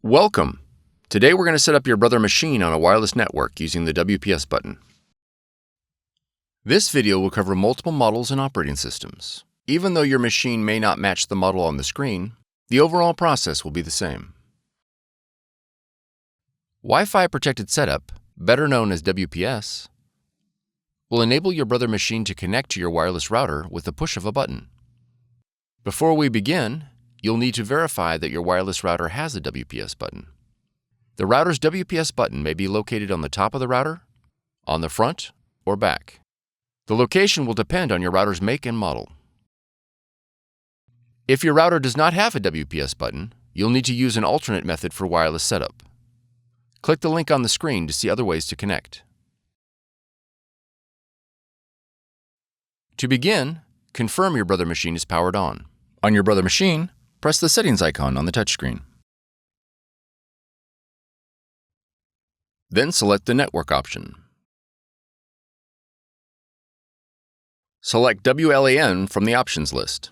Welcome! Today we're going to set up your Brother machine on a wireless network using the WPS button. This video will cover multiple models and operating systems. Even though your machine may not match the model on the screen, the overall process will be the same. Wi-Fi protected setup, better known as WPS, will enable your Brother machine to connect to your wireless router with the push of a button. Before we begin, you'll need to verify that your wireless router has a WPS button. The router's WPS button may be located on the top of the router, on the front, or back. The location will depend on your router's make and model. If your router does not have a WPS button, you'll need to use an alternate method for wireless setup. Click the link on the screen to see other ways to connect. To begin, confirm your Brother machine is powered on. On your Brother machine, press the settings icon on the touchscreen. Then select the network option. Select WLAN from the options list.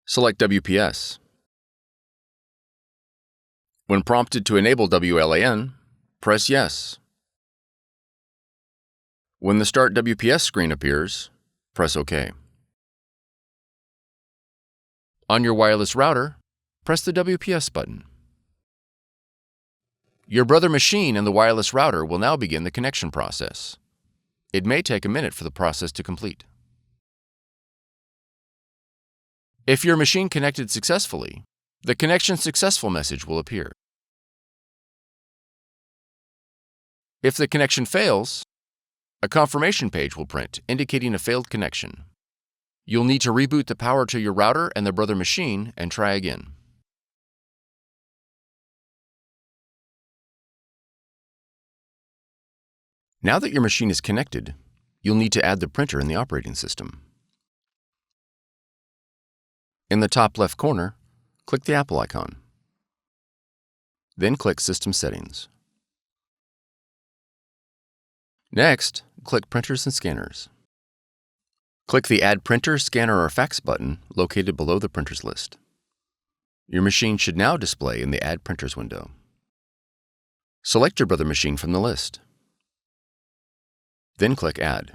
Select WPS. When prompted to enable WLAN, press Yes. When the Start WPS screen appears, press OK. On your wireless router, press the WPS button. Your Brother machine and the wireless router will now begin the connection process. It may take a minute for the process to complete. If your machine connected successfully, the Connection Successful message will appear. If the connection fails, a confirmation page will print indicating a failed connection. You'll need to reboot the power to your router and the Brother machine and try again. Now that your machine is connected, you'll need to add the printer in the operating system. In the top left corner, click the Apple icon. Then click System Settings. Next, click Printers and Scanners. Click the Add Printer, Scanner, or Fax button located below the printers list. Your machine should now display in the Add Printers window. Select your Brother machine from the list. Then click Add.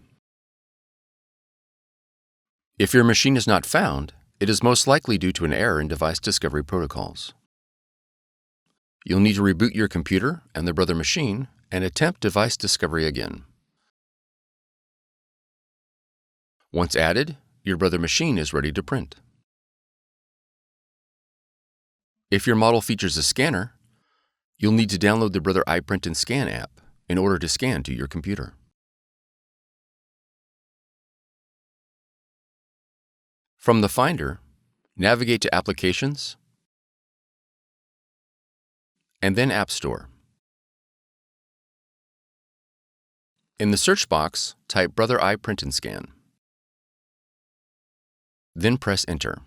If your machine is not found, it is most likely due to an error in device discovery protocols. You'll need to reboot your computer and the Brother machine and attempt device discovery again. Once added, your Brother machine is ready to print. If your model features a scanner, you'll need to download the Brother iPrint&Scan app in order to scan to your computer. From the Finder, navigate to Applications, and then App Store. In the search box, type Brother iPrint&Scan. Then press Enter.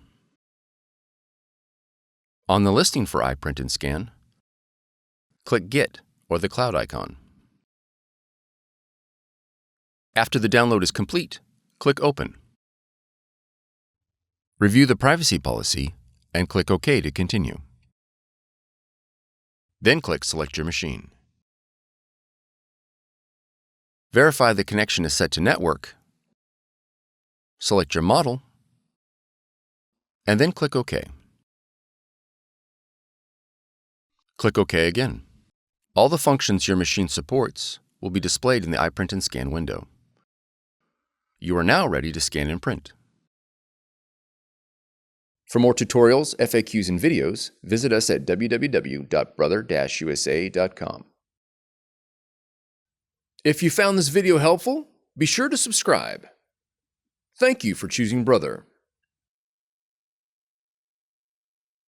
On the listing for iPrint&Scan, click Get or the cloud icon. After the download is complete, click Open. Review the privacy policy and click OK to continue. Then click Select your machine. Verify the connection is set to network. Select your model, and then click OK. Click OK again. All the functions your machine supports will be displayed in the iPrint&Scan window. You are now ready to scan and print. For more tutorials, FAQs, and videos, visit us at www.brother-usa.com. If you found this video helpful, be sure to subscribe. Thank you for choosing Brother.